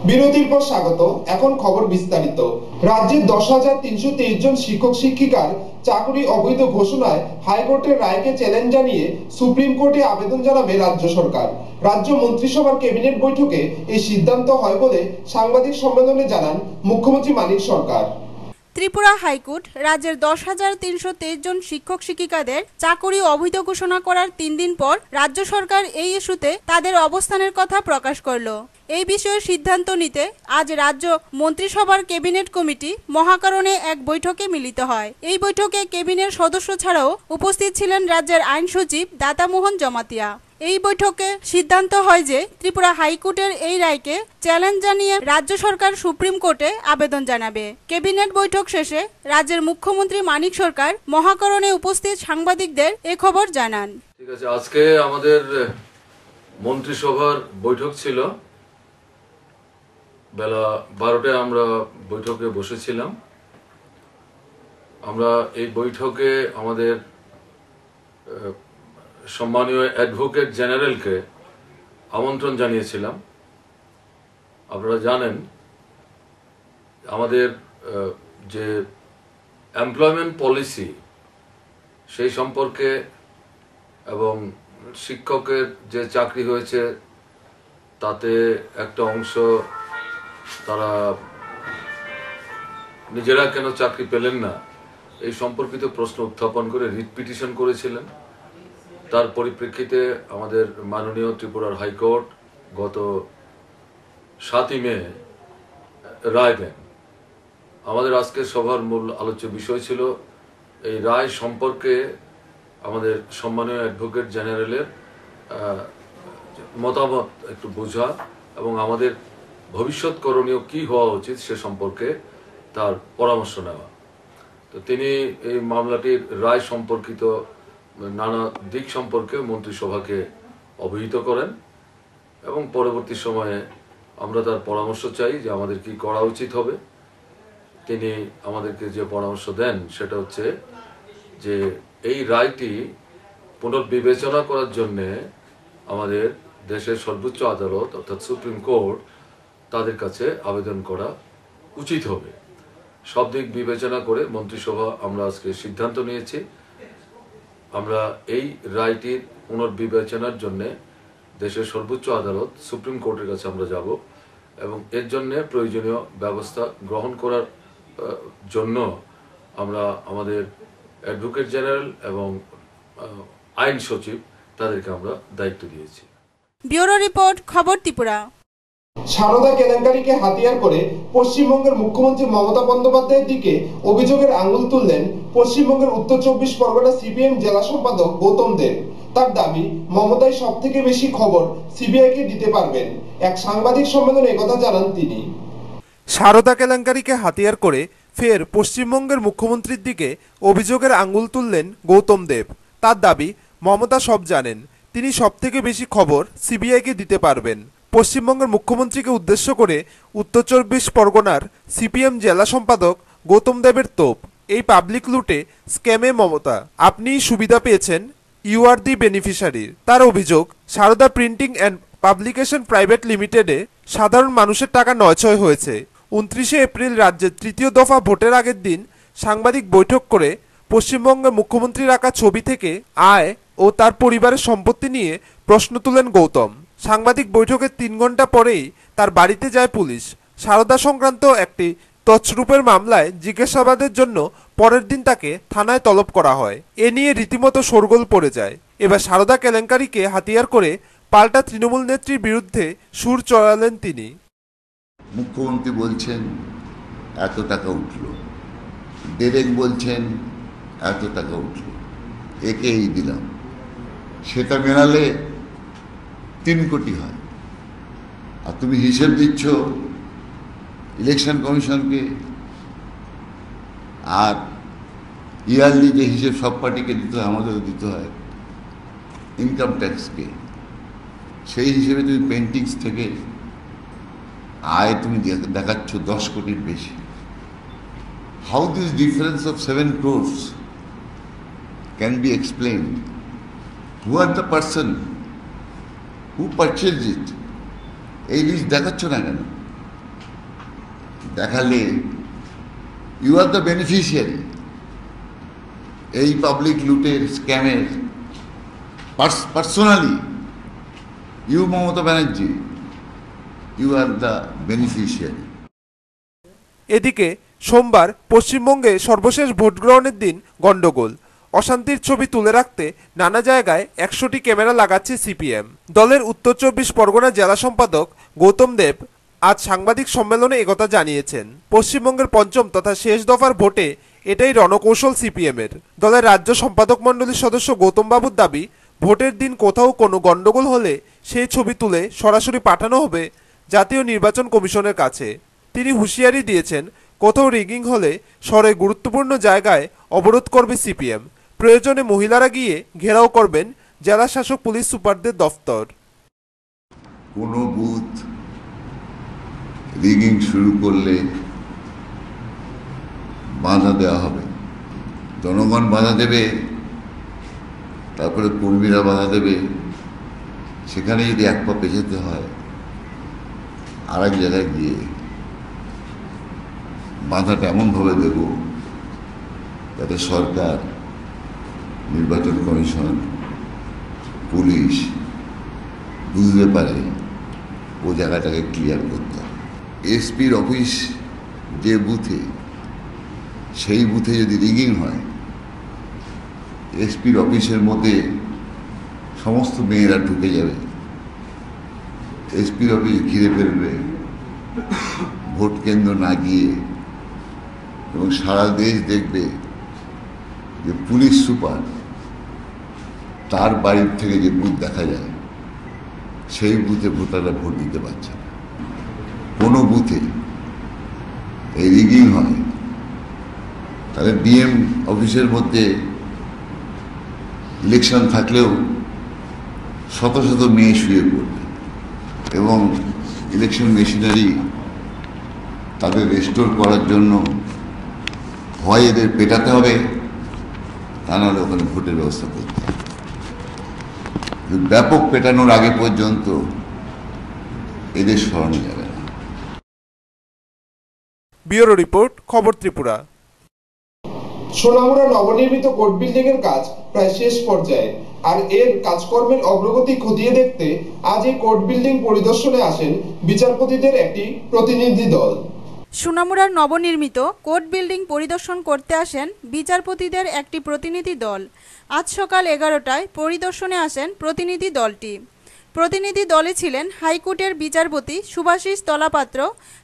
বিরতির পর স্বাগত। এখন খবর বিস্তারিত। রাজ্যের 10,323 জন শিক্ষক শিক্ষিকার চাকরি অবৈধ ঘোষণায় হাইকোর্টের রায়কে চ্যালেঞ্জ জানিয়ে সুপ্রিম কোর্টে আবেদন জানাবে রাজ্য সরকার। রাজ্য মন্ত্রিসভার ক্যাবিনেট বৈঠকে এই সিদ্ধান্ত হয় বলে সাংবাদিক সম্মেলনে জানান মুখ্যমন্ত্রী মানিক সরকার। ত্রিপুরা হাইকোর্ট রাজ্যের 10,323 জন শিক্ষক শিক্ষিকাদের চাকরি অবৈধ ঘোষণা করার 3 দিন পর রাজ্য সরকার এই ইস্যুতে তাদের অবস্থানের কথা প্রকাশ করল। এই বিষয়ে সিদ্ধান্ত নিতে আজ রাজ্য মন্ত্রিসভার ক্যাবিনেট কমিটি মহাকরণে এক বৈঠকে মিলিত হয়। এই বৈঠকে ক্যাবিনেট সদস্য ছাড়াও উপস্থিত ছিলেন রাজ্যের আইন সচিব দাতামোহন জমাতিয়া। এই বৈঠকে সিদ্ধান্ত হয় যে ত্রিপুরা হাইকোর্টের এই রায়কে চ্যালেঞ্জ জানিয়ে রাজ্য সরকার সুপ্রিম কোর্টে আবেদন জানাবে। ক্যাবিনেট বৈঠক শেষে রাজ্যের মুখ্যমন্ত্রী মানিক সরকার মহাকরণে উপস্থিত সাংবাদিকদের এ খবর জানান। ঠিক আছে, আজকে আমাদের মন্ত্রিসভার বৈঠক ছিল, বেলা 12টায় আমরা বৈঠকে বসেছিলাম। আমরা এই বৈঠকে আমাদের সম্মানীয় অ্যাডভোকেট জেনারেলকে আমন্ত্রণ জানিয়েছিলাম। আপনারা জানেন আমাদের যে এমপ্লয়মেন্ট পলিসি সেই সম্পর্কে এবং শিক্ষকের যে চাকরি হয়েছে তাতে একটা অংশ তারা নিজেরা কেন চাকরি পেলেন না এই সম্পর্কিত প্রশ্ন উত্থাপন করে রিট পিটিশন করেছিলেন। তার পরিপ্রেক্ষিতে আমাদের মাননীয় ত্রিপুরার হাইকোর্ট গত 7ই মে রায় দেন। আমাদের আজকের সভার মূল আলোচ্য বিষয় ছিল এই রায় সম্পর্কে আমাদের সম্মানীয় অ্যাডভোকেট জেনারেলের মতামত একটু বোঝা এবং আমাদের ভবিষ্যৎ করণীয় কি হওয়া উচিত সে সম্পর্কে তার পরামর্শ নেওয়া। তো তিনি এই মামলাটির রায় সম্পর্কিত নানা দিক সম্পর্কে মন্ত্রিসভাকে অবহিত করেন এবং পরবর্তী সময়ে আমরা তার পরামর্শ চাই যে আমাদের কি করা উচিত হবে। তিনি আমাদেরকে যে পরামর্শ দেন সেটা হচ্ছে যে এই রায়টি পুনর্বিবেচনা করার জন্য আমাদের দেশের সর্বোচ্চ আদালত অর্থাৎ সুপ্রিম কোর্ট তাদের কাছে আবেদন করা উচিত হবে। সব দিক বিবেচনা করে মন্ত্রিসভা আমরা আজকে সিদ্ধান্ত নিয়েছি আমরা এই রায়টির পুনর্বিবেচনার জন্য দেশের সর্বোচ্চ আদালত সুপ্রিম কোর্টের কাছে আমরা যাব এবং এর জন্য প্রয়োজনীয় ব্যবস্থা গ্রহণ করার জন্য আমরা আমাদের অ্যাডভোকেট জেনারেল এবং আইন সচিব তাদেরকে আমরা দায়িত্ব দিয়েছি। ব্যুরো রিপোর্ট, খবর ত্রিপুরা। সারদা কেলেঙ্কারিকে হাতিয়ার করে পশ্চিমবঙ্গের মুখ্যমন্ত্রী মমতা বন্দ্যোপাধ্যায়ের দিকে অভিযোগের আঙুল তুললেন পশ্চিমবঙ্গের উত্তর 24 পরগনা সিপিএম জেলা সম্পাদক গৌতম দেব। তার দাবি মমতাই সব থেকে বেশি খবর সিবিআইকে দিতে পারবেন। এক সাংবাদিক সম্মেলনে একথা জানান তিনি। সারদা কেলেঙ্কারিকে হাতিয়ার করে ফের পশ্চিমবঙ্গের মুখ্যমন্ত্রীর দিকে অভিযোগের আঙুল তুললেন গৌতম দেব। তার দাবি মমতা সব জানেন, তিনি সব থেকে বেশি খবর সিবিআইকে দিতে পারবেন। পশ্চিমবঙ্গের মুখ্যমন্ত্রীকে উদ্দেশ্য করে উত্তর 24 পরগনার সিপিএম জেলা সম্পাদক গৌতম দেবের তোপ, এই পাবলিক লুটে স্ক্যামে মমতা, আপনিই সুবিধা পেয়েছেন, ইউ আর দি বেনিফিশিয়ারির। তার অভিযোগ Saradha printing and publication private লিমিটেডে সাধারণ মানুষের টাকা নয়ছয় হয়েছে। 29শে এপ্রিল রাজ্যের তৃতীয় দফা ভোটের আগের দিন সাংবাদিক বৈঠক করে পশ্চিমবঙ্গের মুখ্যমন্ত্রীর আঁকা ছবি থেকে আয় ও তার পরিবারের সম্পত্তি নিয়ে প্রশ্ন তুলেন গৌতম। সাংবাদিক বৈঠকের 3 ঘন্টা পরেই তার বাড়িতে যায় পুলিশ। সারদা সংক্রান্ত একটি তছরূপের মামলায় জিজ্ঞাসাবাদের জন্য পরের দিন তাকে থানায় তলব করা হয়। এ নিয়ে রীতিমতো শোরগোল পড়ে যায়। এবার সারদা কেলেঙ্কারিকে হাতিয়ার করে পাল্টা তৃণমূল নেত্রীর বিরুদ্ধে সুর চড়ালেন তিনি। মুখ্যমন্ত্রী বলছেন এত টাকা উঠল, ডেরেক বলছেন এত টাকা উঠল, একে এই দিলাম, সেটা মেলালে 3 কোটি হয়। আর তুমি হিসেব দিচ্ছ ইলেকশন কমিশনকে, আর ইয়ারলি যে হিসেব সব পার্টিকে দিতে হয় আমাদেরও দিতে হয়, ইনকাম ট্যাক্সকে, সেই হিসেবে তুমি পেন্টিংস থেকে আয় তুমি দেখাচ্ছ 10 কোটির বেশি। How this difference of 7 crores can be explained? Who are the person who purchased it? এই লিস্ট দেখাচ্ছ না কেন? দেখালে ইউ আর দ্য বেনিফিশিয়ারি এই পাবলিক লুটের স্ক্যামের personally. You Mamata Banerjee, you are the beneficiary. এদিকে সোমবার পশ্চিমবঙ্গে সর্বশেষ ভোট গ্রহণের দিন গন্ডগোল। অশান্তির ছবি তুলে রাখতে নানা জায়গায় 100টি ক্যামেরা লাগাচ্ছে সিপিএম। দলের উত্তর 24 পরগনা জেলা সম্পাদক গৌতম দেব আজ সাংবাদিক সম্মেলনে একথা জানিয়েছেন। পশ্চিমবঙ্গের পঞ্চম তথা শেষ দফার ভোটে এটাই রণকৌশল সিপিএমের। দলের রাজ্য সম্পাদক মণ্ডলীর সদস্য গৌতম বাবুর দাবি, ভোটের দিন কোথাও কোনো গন্ডগোল হলে সেই ছবি তুলে সরাসরি পাঠানো হবে জাতীয় নির্বাচন কমিশনের কাছে। তিনি হুঁশিয়ারি দিয়েছেন, কোথাও রিগিং হলে শহরের গুরুত্বপূর্ণ জায়গায় অবরোধ করবে সিপিএম। প্রয়োজনে মহিলারা গিয়ে ঘেরাও করবেন জেলা শাসক পুলিশ সুপারদের দফতর। কোনো বুথ রিগিং শুরু করলে বাধা দেওয়া হবে। জনগণ বাধা দেবে, তারপরে কর্মীরা বাধা দেবে। সেখানে যদি এক পা পেছাতে হয়, আর এক জায়গায় গিয়ে বাধাটা এমনভাবে দেব যাতে সরকার, নির্বাচন কমিশন, পুলিশ বুঝতে পারে ও জায়গাটাকে ক্লিয়ার করতে হবে। এসপির অফিস যে বুথে, সেই বুথে যদি রিগিং হয়, এসপির অফিসের মধ্যে সমস্ত মেয়েরা ঢুকে যাবে, এসপির অফিস ঘিরে ফেলবে, ভোট কেন্দ্র না গিয়ে, এবং সারা দেশ দেখবে যে পুলিশ সুপার তার বাড়ির থেকে যে বুথ দেখা যায়, সেই বুথে ভোটাররা ভোট দিতে পারছে না। কোনো বুথে এই রিগিং হয়, তাহলে ডিএম অফিসের মধ্যে ইলেকশন থাকলেও শত শত মেয়ে শুয়ে পড়বে, এবং ইলেকশন মেশিনারি তাদের রেস্টোর করার জন্য হয় এদের পেটাতে হবে, তা নাহলে ওখানে ভোটের ব্যবস্থা করতে হবে। ব্যাপক পেটানোর আগে পর্যন্ত এদের সরানো যাবে না। ব্যুরো রিপোর্ট, খবর ত্রিপুরা। সোনামুড়া নবনির্মিত কোর্ট বিল্ডিং এর কাজ প্রায় শেষ পর্যায়ে, আর এর কাজকর্মের অগ্রগতি খতিয়ে দেখতে আজ এই কোর্ট বিল্ডিং পরিদর্শনে আসেন বিচারপতিদের একটি প্রতিনিধি দল। সোনামুড়ার নবনির্মিত কোর্ট বিল্ডিং পরিদর্শন করতে আসেন বিচারপতিদের একটি প্রতিনিধি দল। আজ সকাল 11টায় পরিদর্শনে আসেন প্রতিনিধি দলটি। প্রতিনিধি দলে ছিলেন হাইকোর্টের বিচারপতি সুভাষিস তলাপাত্র,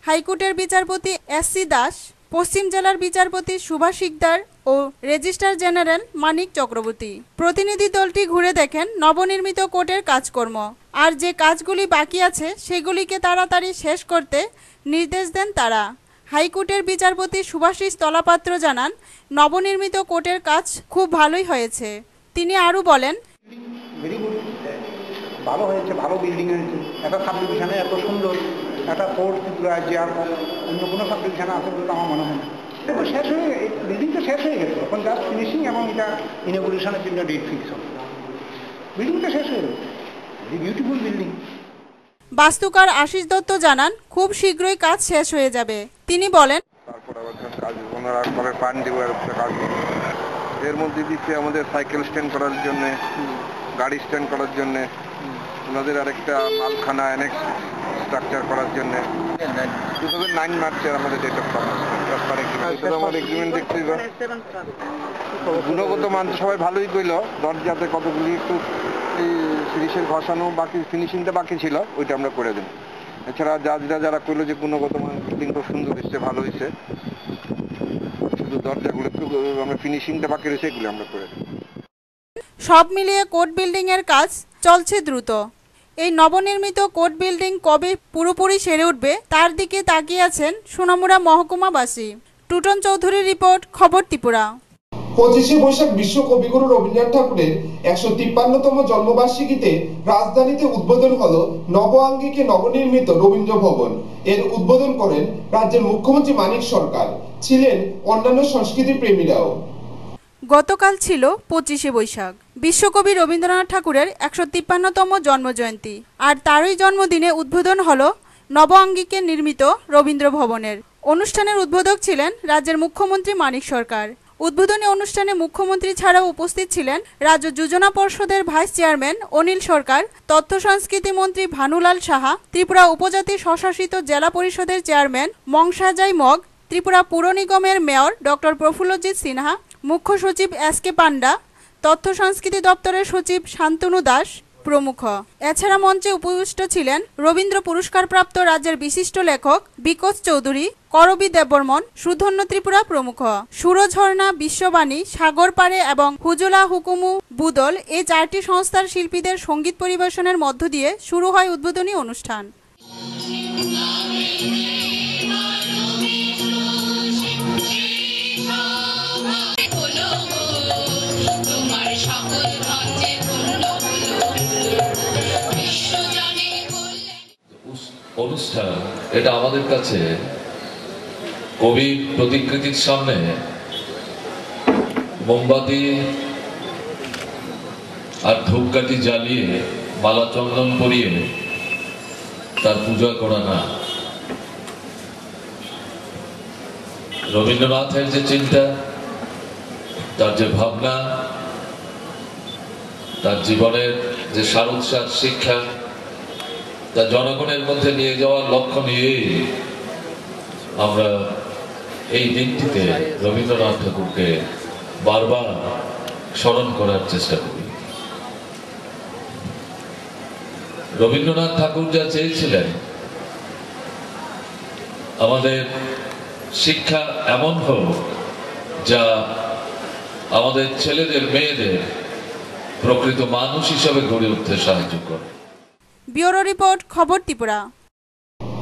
হাইকোর্টের বিচারপতি SC দাস, পশ্চিম জেলার বিচারপতি সুভাষ শিকদার ও রেজিস্ট্রার জেনারেল মানিক চক্রবর্তী। প্রতিনিধি দলটি ঘুরে দেখেন নবনির্মিত কোর্টের কাজকর্ম, আর যে কাজগুলি বাকি আছে সেগুলিকে তাড়াতাড়ি শেষ করতে নির্দেশ দেন তারা। হাইকোর্টের বিচারপতি সুভাষিস তলাপাত্র জানান, নবনির্মিত কোর্টের কাজ খুব ভালোই হয়েছে। তিনি আরও বলেন, ভেরি গুড, ভালো হয়েছে, ভালো বিল্ডিং হয়েছে। একটা সাব ডিভিশনে এত সুন্দর একটা কোর্ট রাজ্যে আর অন্য কোনো সাব ডিভিশনে আছে বলে আমার মনে হয় না। দেখুন, শেষ হয়ে বিল্ডিংটা শেষ হয়ে গেছে, এখন জাস্ট ফিনিশিং এবং এটা ইনগুরেশনের জন্য ডেট ফিক্স হবে। বিল্ডিংটা শেষ হয়ে গেছে, ভেরি বিউটিফুল বিল্ডিং। বাস্তুকার আশিস দত্ত জানান, খুব শীঘ্রই কাজ শেষ হয়ে যাবে। তিনি বলেন, তারপর আবার কাজ ওনারা পরে পান দিব, কাজ এর মধ্যে দিচ্ছে আমাদের সাইকেল স্ট্যান্ড করার জন্য, গাড়ি স্ট্যান্ড করার জন্য, ওনাদের আরেকটা মালখানা অ্যানেক্স স্ট্রাকচার করার জন্য 2009 মার্চে আমাদের ডেট অফ আমার এগ্রিমেন্ট দেখতে গুণগত মান তো সবাই ভালোই কইল। দরজাতে কতগুলি একটু এই ফিনিশের ঘষানো বাকি, ফিনিশিংটা বাকি ছিল, ওইটা আমরা করে দেব। এছাড়া যারা কইলো যে গুণগত মান বিল্ডিং খুব সুন্দর হয়েছে, ভালো হয়েছে, শুধু দরজাগুলো একটু আমরা ফিনিশিংটা বাকি রয়েছে, এগুলো আমরা করে দেব। সব মিলিয়ে কোর্ট বিল্ডিং এর কাজ চলছে দ্রুত। এই নবনির্মিত কোর্ট বিল্ডিং কবে পুরোপুরি সেরে উঠবে তার দিকে তাকিয়ে আছেন সোনামুড়া মহকুমাবাসী। টুটন চৌধুরীর রিপোর্ট, খবর ত্রিপুরা। 25শে বৈশাখ বিশ্ব কবিগুরু রবীন্দ্রনাথ ঠাকুরের 153তম জন্মবার্ষিকীতে রাজধানীতে উদ্বোধন হলো নব আঙ্গিকে নবনির্মিত রবীন্দ্র ভবন। এর উদ্বোধন করেন রাজ্যের মুখ্যমন্ত্রী মানিক সরকার, ছিলেন অন্যান্য সংস্কৃতি প্রেমীরাও। গতকাল ছিল 25শে বৈশাখ, বিশ্বকবি রবীন্দ্রনাথ ঠাকুরের 153তম জন্মজয়ন্তী, আর তারই জন্মদিনে উদ্বোধন হলো নব আঙ্গিকে নির্মিত রবীন্দ্র ভবনের। অনুষ্ঠানের উদ্বোধক ছিলেন রাজ্যের মুখ্যমন্ত্রী মানিক সরকার। উদ্বোধনী অনুষ্ঠানে মুখ্যমন্ত্রী ছাড়াও উপস্থিত ছিলেন রাজ্য যোজনা পর্ষদের ভাইস চেয়ারম্যান অনিল সরকার, তথ্য সংস্কৃতি মন্ত্রী ভানুলাল সাহা, ত্রিপুরা উপজাতি স্বশাসিত জেলা পরিষদের চেয়ারম্যান মংসাজাই মগ, ত্রিপুরা পুর নিগমের মেয়র ডক্টর প্রফুল্লজিৎ সিনহা, মুখ্য সচিব এস.কে. পান্ডা, তথ্য সংস্কৃতি দপ্তরের সচিব শান্তনু দাস প্রমুখ। এছাড়া মঞ্চে উপবিষ্ট ছিলেন রবীন্দ্র পুরস্কারপ্রাপ্ত রাজ্যের বিশিষ্ট লেখক বিকোজ চৌধুরী, করবী দেববর্মন, সুধন্য ত্রিপুরা প্রমুখ। সুরঝর্ণা, বিশ্ববাণী, সাগর পাড়ে এবং হুজুলা হুকুমু বুদল এই 4টি সংস্থার শিল্পীদের সঙ্গীত পরিবেশনের মধ্য দিয়ে শুরু হয় উদ্বোধনী অনুষ্ঠান। অনুষ্ঠান এটা আমাদের কাছে কবি প্রতিকৃতির সামনে মোমবাতি আর ধূপকাঠি জ্বালিয়ে মালা চন্দন পরিয়ে তার পূজা করা না। রবীন্দ্রনাথের যে চিন্তা, তার যে ভাবনা, তার জীবনের যে সারোৎসার শিক্ষা, তা জনগণের মধ্যে নিয়ে যাওয়ার লক্ষ্য নিয়েই আমরা এই দিনটিতে রবীন্দ্রনাথ ঠাকুরকে বারবার স্মরণ করার চেষ্টা করি। রবীন্দ্রনাথ ঠাকুর যা চেয়েছিলেন, আমাদের শিক্ষা এমন হোক যা আমাদের ছেলেদের মেয়েদের প্রকৃত মানুষ হিসাবে গড়ে উঠতে সাহায্য করে। ব্যুরো রিপোর্ট, খবর ত্রিপুরা।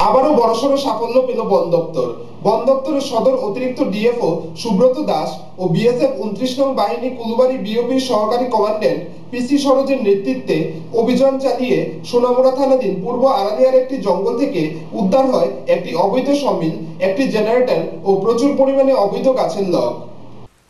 আবারও বড়সড় সাফল্য পেল বন দপ্তর। বন দপ্তরের সদর অতিরিক্ত ডিএফও সুব্রত দাস ও বিএসএফ 29 নং বাহিনী কুলবাড়ি বিওপির সহকারী কমান্ড্যান্ট পিসি সরোজের নেতৃত্বে অভিযান চালিয়ে সোনামুড়া থানাধীন পূর্ব আড়ালিয়ার একটি জঙ্গল থেকে উদ্ধার হয় একটি অবৈধ সমিল, একটি জেনারেটর ও প্রচুর পরিমাণে অবৈধ গাছের লগ।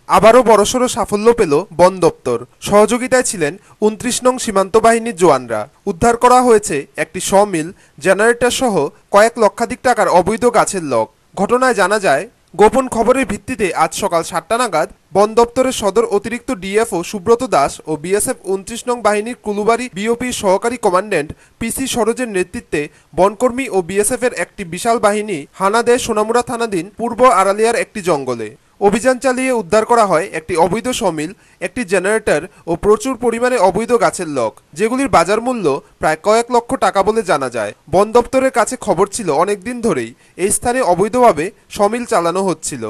আবারও বড়সড় সাফল্য পেল বন দপ্তর। সহযোগিতায় ছিলেন 29 নং সীমান্ত বাহিনীর জওয়ানরা। উদ্ধার করা হয়েছে একটি সমিল, জেনারেটর সহ কয়েক লক্ষাধিক টাকার অবৈধ গাছের লগ। ঘটনায় জানা যায়, গোপন খবরের ভিত্তিতে আজ সকাল 7টা নাগাদ বন দপ্তরের সদর অতিরিক্ত ডিএফও সুব্রত দাস ও বিএসএফ 29 নং বাহিনীর কুলুবাড়ি বিওপির সহকারী কমান্ড্যান্ট পিসি সরোজের নেতৃত্বে বনকর্মী ও বিএসএফ এর একটি বিশাল বাহিনী হানা দেয় সোনামুড়া থানাধীন পূর্ব আড়ালিয়ার একটি জঙ্গলে। অভিযান চালিয়ে উদ্ধার করা হয় একটি অবৈধ সমিল, একটি জেনারেটর ও প্রচুর পরিমাণে অবৈধ গাছের লগ, যেগুলির বাজার মূল্য প্রায় কয়েক লক্ষ টাকা বলে জানা যায়। বন দপ্তরের কাছে খবর ছিল অনেকদিন ধরেই এই স্থানে অবৈধভাবে সমিল চালানো হচ্ছিল।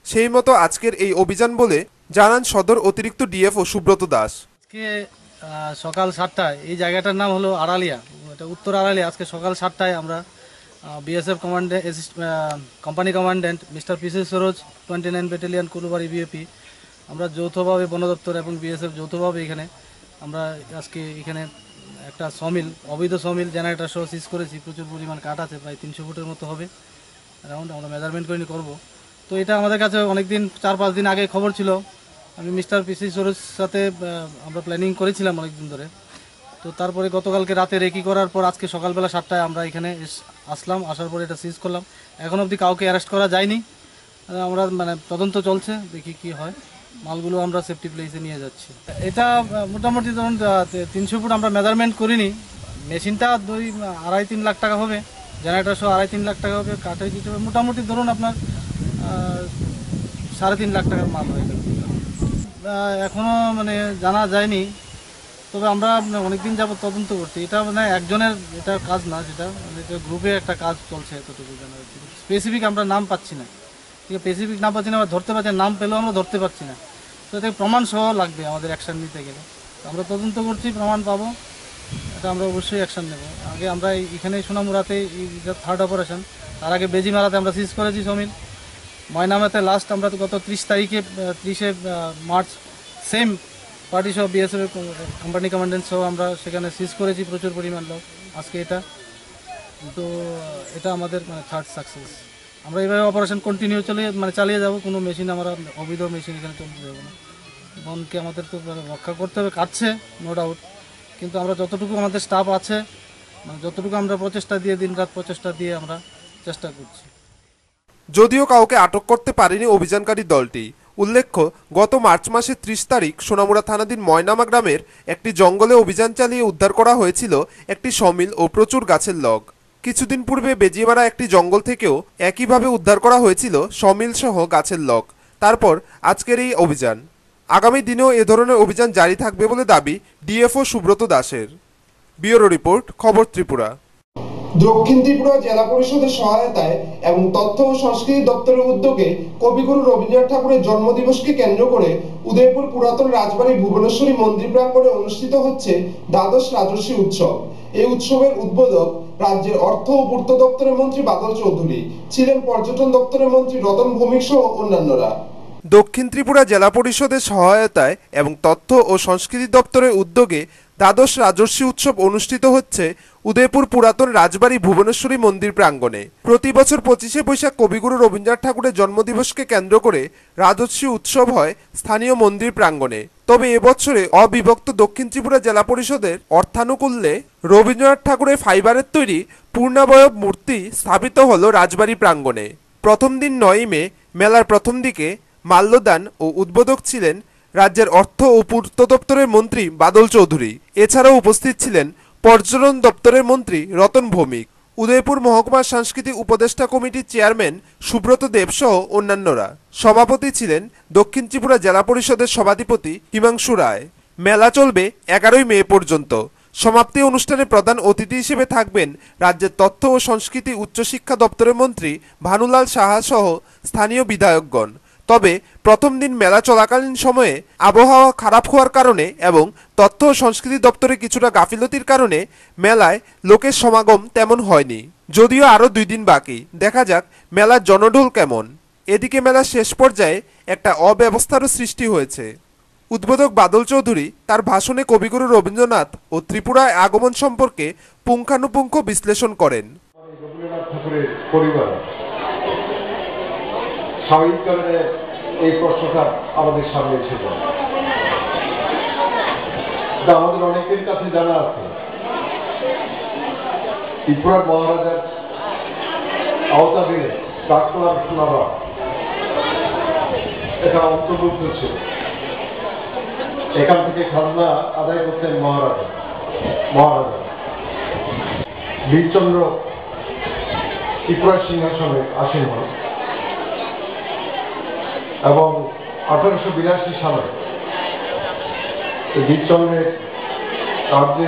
সেই মতো আজকের এই অভিযান বলে জানান সদর অতিরিক্ত ডিএফও সুব্রত দাস। আজকে সকাল 7টায় এই জায়গাটার নাম হলো আড়ালিয়া, এটা উত্তর আড়ালিয়া। আজকে সকাল 7টায় আমরা বিএসএফ কোম্পানি কমান্ড্যান্ট মিস্টার পিসি সরোজ 29 ব্যাটালিয়ন কুলবাড়ি বিওপি, আমরা যৌথভাবে বন দপ্তর এবং বিএসএফ যৌথভাবে আমরা আজকে এখানে একটা সমিল, অবৈধ সমিল জেনারেটর সহ সিজ করেছি। প্রচুর পরিমাণ কাঠ আছে, প্রায় 300 ফুটের মতো হবে অ্যারাউন্ড। আমরা মেজারমেন্ট করে করবো। তো এটা আমাদের কাছে অনেকদিন 4-5 দিন আগে খবর ছিল। আমি মিস্টার পিসি সরোজ সাথে আমরা প্ল্যানিং করেছিলাম অনেকদিন ধরে। তো তারপরে গতকালকে রাতে রেকি করার পর আজকে সকালবেলা 7টায় আমরা এখানে আসলাম। আসার পরে এটা সিজ করলাম। এখন অবধি কাউকে অ্যারেস্ট করা যায়নি। আমরা তদন্ত চলছে, দেখি কি হয়। মালগুলো আমরা সেফটি প্লেসে নিয়ে যাচ্ছি। এটা মোটামুটি ধরুন 300 ফুট আমরা মেজারমেন্ট করিনি। মেশিনটা 2-2.5-3 লাখ টাকা হবে, জেনারেটর সহ 2.5-3 লাখ টাকা হবে, কাঠের কিছু হবে। মোটামুটি ধরুন আপনার 3.5 লাখ টাকার মাল হয়ে গেল। এখনও জানা যায়নি, তবে আমরা অনেকদিন যাবত তদন্ত করছি। এটা একজনের এটা কাজ না, যেটা গ্রুপে একটা কাজ চলছে। এতটুকু জানা যাচ্ছে। স্পেসিফিক আমরা নাম পাচ্ছি না, ঠিক আছে? স্পেসিফিক নাম পাচ্ছি না, আমরা ধরতে পারছি, নাম পেলেও আমরা ধরতে পারছি না। তো এতে প্রমাণ সহ লাগবে আমাদের অ্যাকশান নিতে গেলে। আমরা তদন্ত করছি, প্রমাণ পাবো, এটা আমরা অবশ্যই অ্যাকশান নেব। আগে আমরা এখানে সোনামুড়াতে থার্ড অপারেশন, তার আগে বেজিমারাতে আমরা সিজ করেছি সমিল। ময়নামাতে লাস্ট আমরা গত 30 মার্চ সেম পার্টি সহ বিএসএফ কোম্পানি কমান্ড্যান্ট সহ আমরা সেখানে সিজ করেছি প্রচুর পরিমাণ লোক। আজকে তো এটা আমাদের থার্ড সাকসেস। আমরা এইভাবে অপারেশন কন্টিনিউ চালিয়ে যাব। কোনো মেশিন, আমরা অবৈধ মেশিন এখানে চলতে যাবো না। বনকে আমাদের তো রক্ষা করতে হবে, কাটছে নো ডাউট, কিন্তু আমরা যতটুকু আমাদের স্টাফ আছে, যতটুকু আমরা প্রচেষ্টা দিয়ে দিন রাত প্রচেষ্টা দিয়ে আমরা চেষ্টা করছি। যদিও কাউকে আটক করতে পারেনি অভিযানকারী দলটি। উল্লেখ্য, গত মার্চ মাসের 30 তারিখ সোনামুড়া থানাধীন ময়নামা গ্রামের একটি জঙ্গলে অভিযান চালিয়ে উদ্ধার করা হয়েছিল একটি সমিল ও প্রচুর গাছের লগ। কিছুদিন পূর্বে বেজিমারা একটি জঙ্গল থেকেও একইভাবে উদ্ধার করা হয়েছিল সমিল সহ গাছের লগ। তারপর আজকের এই অভিযান। আগামী দিনেও এ ধরনের অভিযান জারি থাকবে বলে দাবি ডিএফও সুব্রত দাসের। ব্যুরো রিপোর্ট, খবর ত্রিপুরা। দক্ষিণ ত্রিপুরা জেলা পরিষদের সহায়তায় এবং তথ্য ও সংস্কৃতি দপ্তরের উদ্যোগে কবিগুরু রবীন্দ্রনাথ ঠাকুরের জন্মদিবসকে কেন্দ্র করে উদয়পুর পুরাতন রাজবাড়ী ভুবনেশ্বরী মন্দির প্রাঙ্গণে অনুষ্ঠিত হচ্ছে দ্বাদশ রাজর্ষি উৎসব। এই উৎসবের উদ্বোধক রাজ্যের অর্থ ও পূর্ত দপ্তরের মন্ত্রী বাদল চৌধুরী, ছিলেন পর্যটন দপ্তরের মন্ত্রী রতন ভৌমিক সহ অন্যান্যরা। দক্ষিণ ত্রিপুরা জেলা পরিষদের সহায়তায় এবং তথ্য ও সংস্কৃতি দপ্তরের উদ্যোগে দ্বাদশ রাজর্ষি উৎসব অনুষ্ঠিত হচ্ছে উদয়পুর পুরাতন রাজবাড়ী ভুবনেশ্বরী মন্দির প্রাঙ্গণে। প্রতি বছর 25শে বৈশাখ কবিগুরু রবীন্দ্রনাথ ঠাকুরের জন্মদিবসকে কেন্দ্র করে রাজর্ষি উৎসব হয় স্থানীয় মন্দির প্রাঙ্গণে। তবে এবছরে অবিভক্ত দক্ষিণ ত্রিপুরা জেলা পরিষদের অর্থানুকূল্যে রবীন্দ্রনাথ ঠাকুরের ফাইবারের তৈরি পূর্ণাবয়ব মূর্তি স্থাপিত হল রাজবাড়ী প্রাঙ্গণে। প্রথম দিন 9ই মে মেলার প্রথম দিকে মাল্যদান ও উদ্বোধক ছিলেন রাজ্যের অর্থ ও পূর্ত দপ্তরের মন্ত্রী বাদল চৌধুরী। এছাড়াও উপস্থিত ছিলেন পর্যটন দপ্তরের মন্ত্রী রতন ভৌমিক, উদয়পুর মহকুমা সাংস্কৃতিক উপদেষ্টা কমিটির চেয়ারম্যান সুব্রত দেব সহ অন্যান্যরা। সভাপতি ছিলেন দক্ষিণ ত্রিপুরা জেলা পরিষদের সভাধিপতি হিমাংশু রায়। মেলা চলবে 11ই মে পর্যন্ত। সমাপ্তি অনুষ্ঠানে প্রধান অতিথি হিসেবে থাকবেন রাজ্যের তথ্য ও সংস্কৃতি উচ্চশিক্ষা দপ্তরের মন্ত্রী ভানুলাল সাহা সহ স্থানীয় বিধায়কগণ। তবে প্রথম দিন মেলা চলাকালীন সময়ে আবহাওয়া খারাপ হওয়ার কারণে এবং তথ্য ও সংস্কৃতি দপ্তরে কিছুটা গাফিলতির কারণে মেলায় লোকের সমাগম তেমন হয়নি। যদিও আরও 2 দিন বাকি, দেখা যাক মেলার জনঢোল কেমন। এদিকে মেলার শেষ পর্যায়ে একটা অব্যবস্থারও সৃষ্টি হয়েছে। উদ্বোধক বাদল চৌধুরী তার ভাষণে কবিগুরু রবীন্দ্রনাথ ও ত্রিপুরায় আগমন সম্পর্কে পুঙ্খানুপুঙ্খ বিশ্লেষণ করেন। রবীন্দ্রনাথ ঠাকুরের পরিবার স্বাভাবিকভাবে এই প্রশ্নটা আমাদের সামনে এসেছে। আমাদের অনেকের কাছে জানা আছে ত্রিপুরার মহারাজার আওতাধীনে ডাক্তার সোনারা এটা অন্তর্ভুক্ত ছিল। এখান থেকে খাজনা আদায় করতেন মহারাজা। বীরচন্দ্র ত্রিপুরা সিংহাসনে আসীন হন এবং 1882 সালে বীরচন্দ্রের তার যে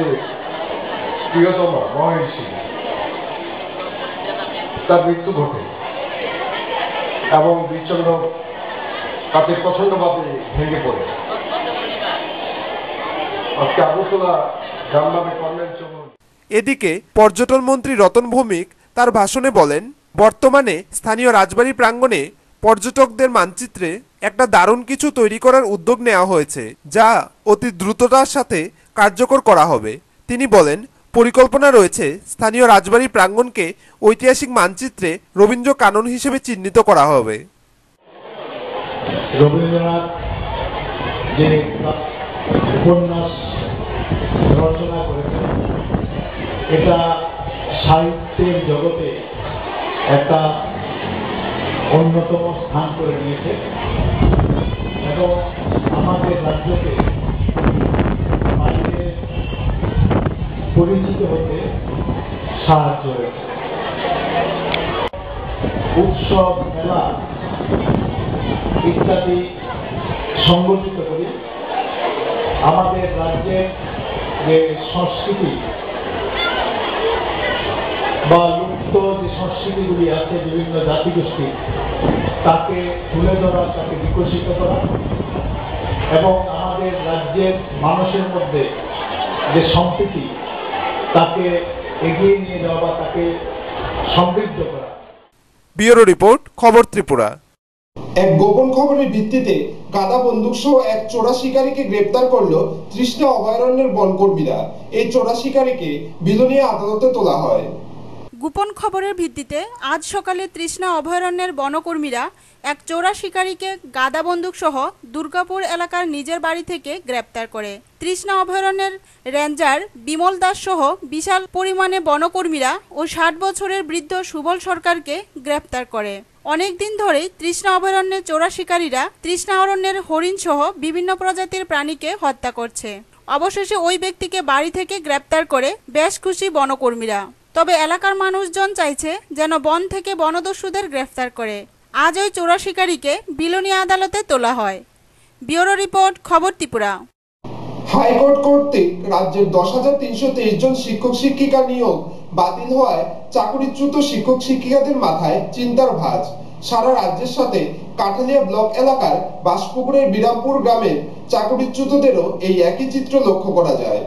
প্রিয়তমা মহেশী তার মৃত্যু ঘটে এবং বীরচন্দ্র তাকে প্রচন্ডভাবে ভেঙে পড়ে। আজকে আগরতলা গ্রামভাবে কর্নেল চৌধুরী। এদিকে পর্যটন মন্ত্রী রতন ভৌমিক তার ভাষণে বলেন, বর্তমানে স্থানীয় রাজবাড়ী প্রাঙ্গণে পর্যটকদের মানচিত্রে একটা দারুণ কিছু তৈরি করার উদ্যোগ নেওয়া হয়েছে, যা অতি দ্রুততার সাথে কার্যকর করা হবে। তিনি বলেন, পরিকল্পনা রয়েছে স্থানীয় রাজবাড়ী প্রাঙ্গণকে ঐতিহাসিক মানচিত্রে রবীন্দ্র কানন হিসেবে চিহ্নিত করা হবে। রবীন্দ্রনাথ যে উপন্যাস রচনা করেছেন, এটা সাহিত্যের জগতে একটা অন্যতম স্থান করে নিয়েছে এবং আমাদের রাজ্যকে বাইরে পরিচিত হতে সাহায্য হয়েছে। উৎসব, মেলা ইত্যাদি সংগঠিত করি আমাদের রাজ্যের যে সংস্কৃতি বা লুপ্ত যে সংস্কৃতিগুলি আছে বিভিন্ন জাতিগোষ্ঠী, তাকে তুলে ধরা, তাকে বিকশিত করা এবং আমাদের রাজ্যের মানুষের মধ্যে যে সম্প্রীতি তাকে এগিয়ে নিয়ে যাওয়া বা তাকে সমৃদ্ধ করা। ব্যুরো রিপোর্ট, খবর ত্রিপুরা। এক গোপন খবরের ভিত্তিতে গাদা বন্দুক সহ এক চোরা শিকারীকে গ্রেপ্তার করল তৃষ্ণা অভয়ারণ্যের বনকর্মীরা। এই চোরা শিকারীকে বিলোনিয়া আদালতে তোলা হয়। গোপন খবরের ভিত্তিতে আজ সকালে তৃষ্ণা অভয়ারণ্যের বনকর্মীরা এক চোরা শিকারীকে গাদা বন্দুক সহ দুর্গাপুর এলাকার নিজের বাড়ি থেকে গ্রেপ্তার করে। তৃষ্ণা অভয়ারণ্যের রেঞ্জার বিমল দাস সহ বিশাল পরিমাণে বনকর্মীরা ও 60 বছরের বৃদ্ধ সুবল সরকারকে গ্রেপ্তার করে। অনেক দিন ধরেই তৃষ্ণা অভয়ারণ্যে চোরা শিকারীরা তৃষ্ণা অরণ্যের হরিণ সহ বিভিন্ন প্রজাতির প্রাণীকে হত্যা করছে। অবশেষে ওই ব্যক্তিকে বাড়ি থেকে গ্রেপ্তার করে বেশ খুশি বনকর্মীরা। তবে এলাকার মানুষজন চাইছে যেন বন থেকে বনদস্যুদের গ্রেফতার করে আজ ওই চোরা শিকারীকে বিলোনিয়া আদালতে তোলা হয়। ব্যুরো রিপোর্ট, খবর ত্রিপুরা। হাইকোর্ট কর্তৃক রাজ্যের 10,323 জন শিক্ষক শিক্ষিকা নিয়োগ বাতিল হওয়ায় চাকরিচ্যুত শিক্ষক শিক্ষিকাদের মাথায় চিন্তার ভাঁজ। সারা রাজ্যের সাথে কাঠালিয়া ব্লক এলাকার বাসপুকুরের বিরামপুর গ্রামের চাকরিচ্যুতদেরও এই একই চিত্র লক্ষ্য করা যায়।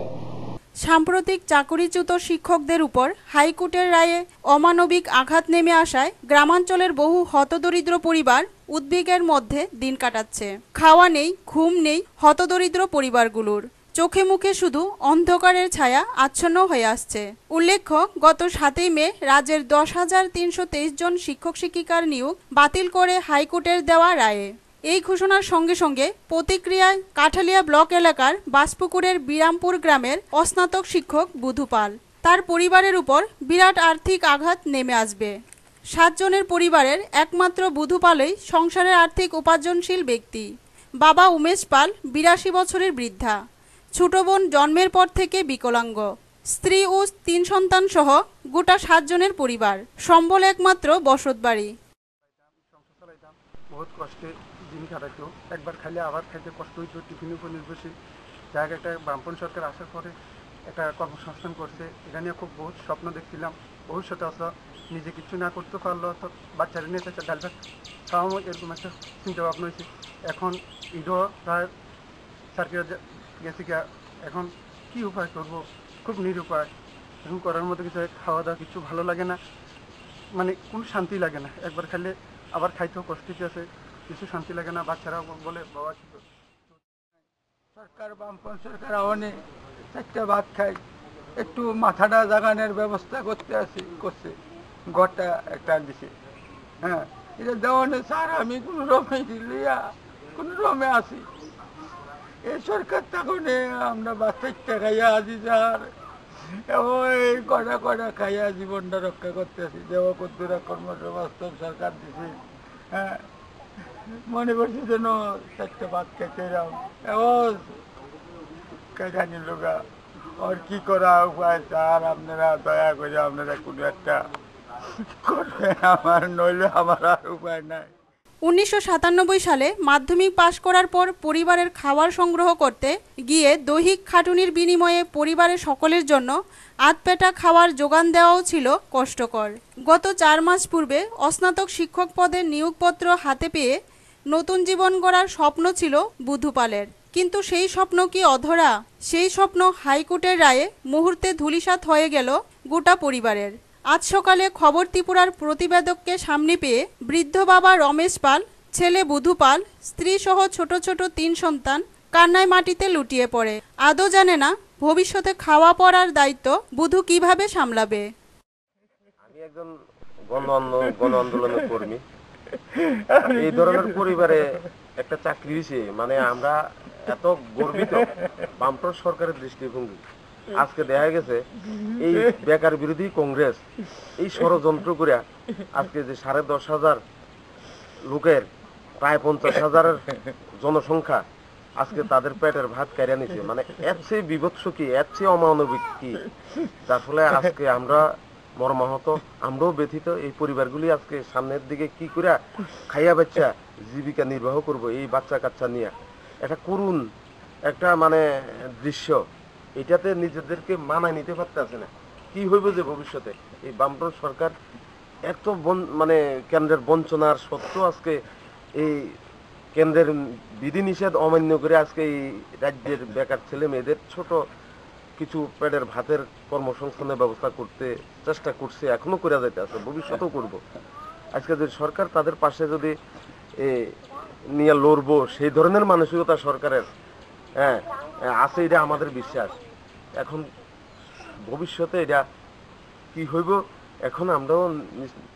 সাম্প্রতিক চাকরিচ্যুত শিক্ষকদের উপর হাইকোর্টের রায়ে অমানবিক আঘাত নেমে আসায় গ্রামাঞ্চলের বহু হতদরিদ্র পরিবার উদ্বেগের মধ্যে দিন কাটাচ্ছে। খাওয়া নেই, ঘুম নেই হতদরিদ্র পরিবারগুলোর। চোখে মুখে শুধু অন্ধকারের ছায়া আচ্ছন্ন হয়ে আসছে। উল্লেখ্য, গত 7 মে রাজ্যের 10,323 জন শিক্ষক শিক্ষিকার নিয়োগ বাতিল করে হাইকোর্টের দেওয়া রায়ে। এই ঘোষণার সঙ্গে সঙ্গে প্রতিক্রিয়ায় কাঠালিয়া ব্লক এলাকার বাসপুকুরের বিরামপুর গ্রামের অস্নাতক শিক্ষক বুধু পাল তার পরিবারের উপর বিরাট আর্থিক আঘাত নেমে আসবে। 7 জনের পরিবারের একমাত্র বুধু পালই সংসারের আর্থিক উপার্জনশীল ব্যক্তি। বাবা উমেশ পাল 82 বছরের বৃদ্ধা, ছোট বোন জন্মের পর থেকে বিকলাঙ্গ, স্ত্রী ও 3 সন্তান সহ গোটা 7 জনের পরিবার। সম্বল একমাত্র বসত বাড়ি। বহুত কষ্টে দিন কাটাইতো, একবার খাইলে আবার খাইতে কষ্ট হইতো, টিফিনের উপর নির্ভরশীল। যাক একটা বামপন্থী সরকার আসার পরে একটা কর্মসংস্থান করছে, এটা নিয়ে খুব বহুত স্বপ্ন দেখছিলাম। ভবিষ্যতে আসলো নিজে কিছু না করতে পারলো তো বাচ্চারা নিয়ে একটা ডাল ভাত খাওয়ানো, এরকম একটা চিন্তা ভাবনা হয়েছে। এখন ঈদও প্রায় সার্কেল গেছি গা, এখন কী উপায় করবো, খুব নিরুপায়। এখন করার মতো কিছু খাওয়া দাওয়া কিছু ভালো লাগে না, মানে কোনো শান্তি লাগে না। একবার খাইলে আবার খাইতেও কষ্ট আছে, কিছু শান্তি লাগে না। বাচ্চারাও বলে বাবা কি সরকার বামপন্থী সরকার আওয়ানে 4টা ভাত খাই, একটু মাথাটা জাগানোর ব্যবস্থা করছে, ঘরটা একটা দিছে। হ্যাঁ, এটা দেওয়ানে স্যার আমি কোনো রমে দিলিয়া কোনো রমে আছি। এই সরকার তখন আমরা বাচ্চাটা খাইয়া আছি স্যার, ওই কটা খাইয়া জীবনটা রক্ষা করতে আছি। দেবকদ্দুরা কর্মসংস্থান সরকার দিছে। হ্যাঁ, মনে করছি যেন 4টা ভাত খাইতে এরাম জানি লোকা। আর কি করা উপায় স্যার, আপনারা দয়া করে আপনারা কোনো একটা করবেন, আমার নইলে আমার আর উপায় নাই। 1997 সালে মাধ্যমিক পাশ করার পর পরিবারের খাবার সংগ্রহ করতে গিয়ে দৈহিক খাটুনির বিনিময়ে পরিবারের সকলের জন্য আধপেটা খাওয়ার যোগান দেওয়াও ছিল কষ্টকর। গত 4 মাস পূর্বে অস্নাতক শিক্ষক পদে নিয়োগপত্র হাতে পেয়ে নতুন জীবন গড়ার স্বপ্ন ছিল বুধু পালের। কিন্তু সেই স্বপ্ন কি অধরা? সেই স্বপ্ন হাইকোর্টের রায়ে মুহূর্তে ধূলিসাৎ হয়ে গেল গোটা পরিবারের। আজ সকালে খবর ত্রিপুরার প্রতিবেদককে সামনে পেয়ে বৃদ্ধ বাবা রমেশ পাল, ছেলে বুধু পাল, স্ত্রী সহ ছোট ছোট 3 সন্তান কান্নায় মাটিতে লুটিয়ে পড়ে। আদৌ জানে না ভবিষ্যতে খাওয়া পড়ার দায়িত্ব বুধু কিভাবে সামলাবে। আমি একজন গণ আন্দোলনের কর্মী। এই ধরনের পরিবারে একটা চাকরি দিয়েছে, মানে আমরা এত গর্বিত। বামফ্রন্ট সরকারের দৃষ্টিভঙ্গি আজকে দেখা গেছে এই বেকার বিরোধী কংগ্রেস এই ষড়যন্ত্র করে আজকে যে 10,500 লোকের প্রায় 50,000 জনসংখ্যা আজকে তাদের পেটের ভাত কেড়ে নিছে। মানে এর চেয়ে বিভৎস কি, এর চেয়ে অমানবিক কি, যার ফলে আজকে আমরা মর্মাহত, আমরাও ব্যথিত। এই পরিবারগুলি আজকে সামনের দিকে কি করে খাইয়া বাচ্চা জীবিকা নির্বাহ করব, এই বাচ্চা কাচ্চা নিয়ে একটা করুণ একটা মানে দৃশ্য। এটাতে নিজেদেরকে মানায় নিতে পারতেছে না। কি হইব যে ভবিষ্যতে এই বামফ্রন্ট সরকার এত মানে কেন্দ্রের বঞ্চনার সত্ত্বেও আজকে এই কেন্দ্রের বিধিনিষেধ অমান্য করে আজকে এই রাজ্যের বেকার ছেলে মেয়েদের ছোট কিছু পেটের ভাতের কর্মসংস্থানের ব্যবস্থা করতে চেষ্টা করছে, এখনো করে যেতে আছে, ভবিষ্যতেও করব। আজকে যদি সরকার তাদের পাশে যদি নিয়ে লড়বো, সেই ধরনের মানসিকতা সরকারের হ্যাঁ আছে, এটা আমাদের বিশ্বাস। এখন ভবিষ্যতে এটা কি হইব এখন আমরাও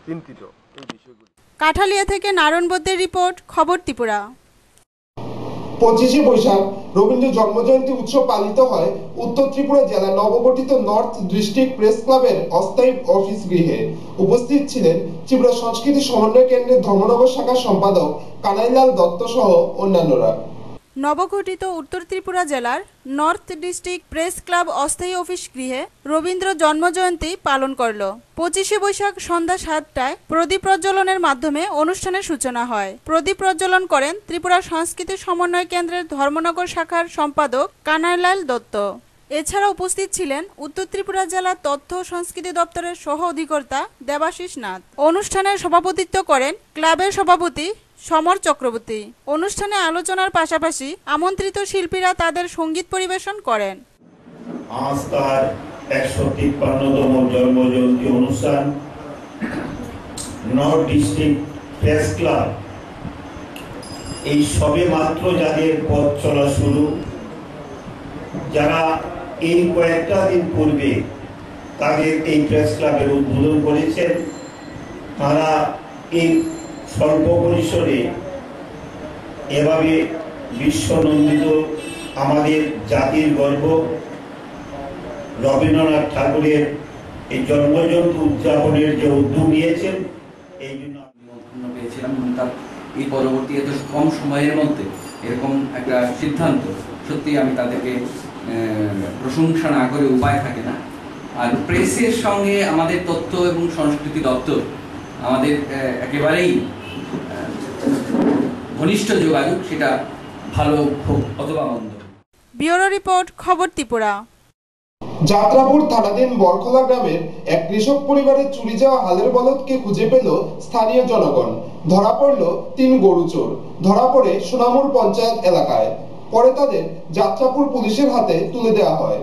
চিন্তিত এই বিষয়গুলো। কাঠালিয়া থেকে নারায়ণ বদ্যের রিপোর্ট, খবর ত্রিপুরা। 25শে বৈশাখ রবীন্দ্র জন্মজয়ন্তী উৎসব পালিত হয় উত্তর ত্রিপুরা জেলা নবগঠিত নর্থ ডিস্ট্রিক্ট প্রেস ক্লাবের অস্থায়ী অফিস গৃহে। উপস্থিত ছিলেন ত্রিপুরা সংস্কৃতি সমন্বয় কেন্দ্রের ধর্মনগর শাখার সম্পাদক কানাইলাল দত্ত সহ অন্যান্যরা। নবগঠিত উত্তর ত্রিপুরা জেলার নর্থ ডিস্ট্রিক্ট প্রেস ক্লাব অস্থায়ী অফিস গৃহে রবীন্দ্র জন্মজয়ন্তী পালন করল। 25শে বৈশাখ সন্ধ্যা 7টায় প্রদীপ প্রজ্বলনের মাধ্যমে অনুষ্ঠানের সূচনা হয়। প্রদীপ প্রজ্বলন করেন ত্রিপুরা সংস্কৃতি সমন্বয় কেন্দ্রের ধর্মনগর শাখার সম্পাদক কানাইলাল দত্ত। এছাড়া উপস্থিত ছিলেন উত্তর ত্রিপুরা জেলা তথ্য ও সংস্কৃতি দপ্তরের সহ অধিকর্তা দেবাশিস নাথ। অনুষ্ঠানের সভাপতিত্ব করেন ক্লাবের সভাপতি সমর চক্রবর্তী। অনুষ্ঠানে আলোচনার পাশাপাশি আমন্ত্রিত শিল্পীরা তাদের সঙ্গীত পরিবেশন করেন। আজ তার 153তম জন্মজয়ন্তী অনুষ্ঠান নর্থ ডিস্ট্রিক্ট প্রেস ক্লাব এই সবে মাত্র যাদের পথ চলা শুরু, যারা এই কয়েকটা দিন পূর্বে তাদের এই প্রেস ক্লাবের উদ্বোধন করেছেন, তারা এই স্বল্প পরিসরে এভাবে বিশ্বনন্দিত আমাদের জাতির গর্ব রবীন্দ্রনাথ ঠাকুরের এই জন্মজয়ন্তী উদযাপনের যে উদ্যোগ নিয়েছেন, এই জন্য পেয়েছিলাম। তার এই পরবর্তী এত কম সময়ের মধ্যে এরকম একটা সিদ্ধান্ত, সত্যি আমি তাদেরকে প্রশংসা না করে উপায় থাকে না। আর প্রেসের সঙ্গে আমাদের তথ্য এবং সংস্কৃতি দপ্তর আমাদের একেবারেই ঘনিষ্ঠ যোগাযোগ, সেটা ভালো হোক অথবা মন্দ। ব্যুরো রিপোর্ট, খবর ত্রিপুরা। যাত্রাপুর থানাধীন বরখোলা গ্রামের এক কৃষক পরিবারের চুরি যাওয়া হালের বলদকে খুঁজে পেল স্থানীয় জনগণ। ধরা পড়ল 3 গরু চোর। ধরা পড়ে সোনামুর পঞ্চায়েত এলাকায়। পরে তাদের যাত্রাপুর পুলিশের হাতে তুলে দেওয়া হয়।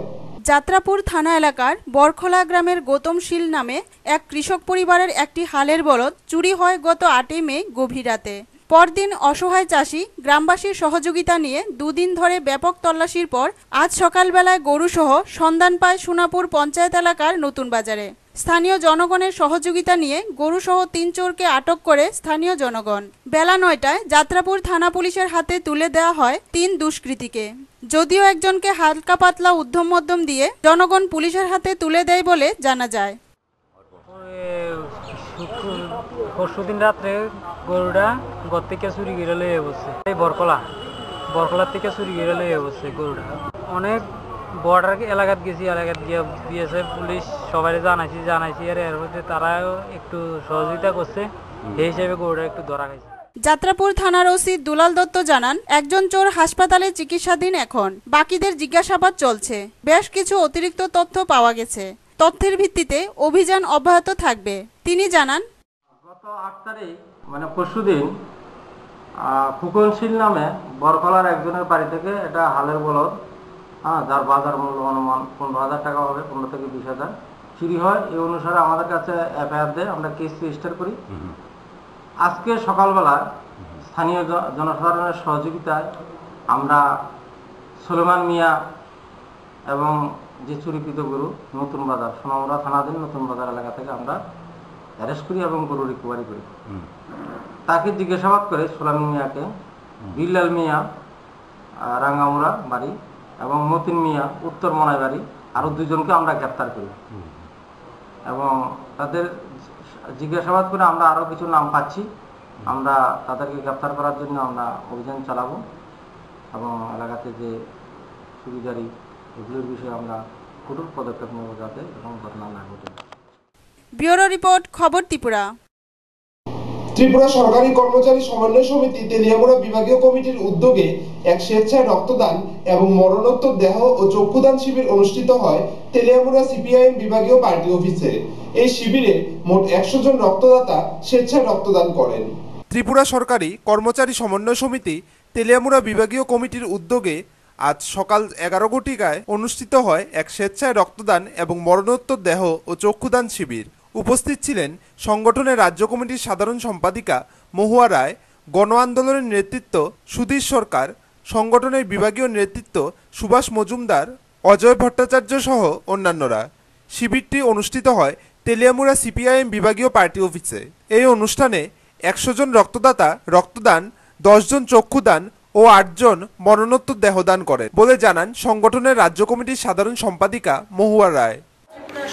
যাত্রাপুর থানা এলাকার বরখোলা গ্রামের গৌতম শীল নামে এক কৃষক পরিবারের একটি হালের বলদ চুরি হয় গত 8 মে গভীর রাতে। পরদিন অসহায় চাষি গ্রামবাসীর সহযোগিতা নিয়ে 2 দিন ধরে ব্যাপক তল্লাশির পর আজ সকালবেলায় গরুসহ সন্ধান পায় সোনাপুর পঞ্চায়েত এলাকার নতুন বাজারে। স্থানীয় জনগণের সহযোগিতা নিয়ে গরুসহ 3 চোরকে আটক করে স্থানীয় জনগণ। বেলা 9টায় যাত্রাপুর থানা পুলিশের হাতে তুলে দেওয়া হয় 3 দুষ্কৃতীকে। যদিও একজনকে হালকা পাতলা উদ্যম মধ্যম দিয়ে জনগণ পুলিশের হাতে তুলে দেয় বলে জানা যায়। পরশুদিন রাত্রে গরুটা ঘর থেকে চুরি করে লয়ে বসছে, এই বরকলার থেকে চুরি করে লয়ে বসছে গরুটা। অনেক বর্ডার এলাকাত গেছি, এলাকাত গিয়ে বিএসএফ পুলিশ সবাই জানাইছি আর এর মধ্যে তারাও একটু সহযোগিতা করছে, সেই হিসেবে গরুটা একটু ধরা খাইছে। যাত্রাপুর থানার ওসি দুলাল দত্ত জানান, একজন চোর হাসপাতালে চিকিৎসাধীন, এখন বাকিদের জিজ্ঞাসাবাদ চলছে। বেশ কিছু অতিরিক্ত তথ্য পাওয়া গেছে। তথ্যের ভিত্তিতে অভিযান অব্যাহত থাকবে। তিনি জানান, গত 8 তারিখ মানে পরশুদিন ফুকনশীল নামে বরকলার একজনের বাড়ি থেকে এটা হালের বলদ, যার বাজার মূল্য অনুমান 15,000 টাকা হবে, 15 থেকে 20,000 চুরি হয়। এই অনুসারে আমাদের কাছে এফআইআর দেয়, আমরা কেস রেজিস্টার করি। আজকে সকালবেলা স্থানীয় জনসাধারণের সহযোগিতায় আমরা সুলেমান মিয়া এবং যে চুরিকৃত গরু নতুন বাজার সোনামুড়া থানাধীন নতুন বাজার এলাকা থেকে আমরা অ্যারেস্ট করি এবং গরু রিকভারি করি। তাকে জিজ্ঞাসাবাদ করে সুলেমান মিয়াকে, বিল্লাল মিয়া রাঙ্গামুড়া বাড়ি এবং মতিন মিয়া উত্তর মনাই বাড়ি, আরও 2 জনকে আমরা গ্রেপ্তার করি। এবং তাদের জিজ্ঞাসাবাদ করে আমরা আরও কিছু নাম পাচ্ছি। আমরা তাদেরকে গ্রেপ্তার করার জন্য আমরা অভিযান চালাবো এবং এলাকাতে যে চুরিদারি এগুলোর বিষয়ে আমরা কঠোর পদক্ষেপ নেব যাতে এরকম ঘটনা না ঘটে। ব্যুরো রিপোর্ট, খবর ত্রিপুরা। ত্রিপুরা সরকারি কর্মচারী সমন্বয় সমিতি তেলিয়ামুড়া বিভাগীয় কমিটির উদ্যোগে এক স্বেচ্ছায় রক্তদান এবং মরণোত্তর দেহ ও চক্ষুদান শিবির অনুষ্ঠিত হয় তেলিয়ামুড়া সিপিআইএম বিভাগীয় পার্টি অফিসে। এই শিবিরে মোট 100 জন রক্তদাতা স্বেচ্ছায় রক্তদান করেন। ত্রিপুরা সরকারি কর্মচারী সমন্বয় সমিতি তেলিয়ামুড়া বিভাগীয় কমিটির উদ্যোগে আজ সকাল 11 ঘটিকায় অনুষ্ঠিত হয় এক স্বেচ্ছায় রক্তদান এবং মরণোত্তর দেহ ও চক্ষুদান শিবির। উপস্থিত ছিলেন সংগঠনের রাজ্য কমিটির সাধারণ সম্পাদিকা মহুয়া রায়, গণ আন্দোলনের নেতৃত্ব সুধীর সরকার, সংগঠনের বিভাগীয় নেতৃত্ব সুভাষ মজুমদার, অজয় ভট্টাচার্য সহ অন্যান্যরা। শিবিরটি অনুষ্ঠিত হয় তেলিয়ামুড়া সিপিআইএম বিভাগীয় পার্টি অফিসে। এই অনুষ্ঠানে 100 জন রক্তদাতা রক্তদান, 10 জন চক্ষুদান ও ও 8 জন মরণোত্তর দেহদান করেন বলে জানান সংগঠনের রাজ্য কমিটির সাধারণ সম্পাদিকা মহুয়া রায়।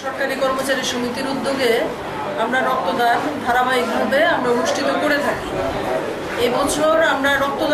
সরকারি কর্মচারী সমিতির উদ্যোগে আমরা রক্তদান ধারাবাহিকভাবে আমরা অনুষ্ঠিত করে থাকি। এবছর আমরা রক্তদান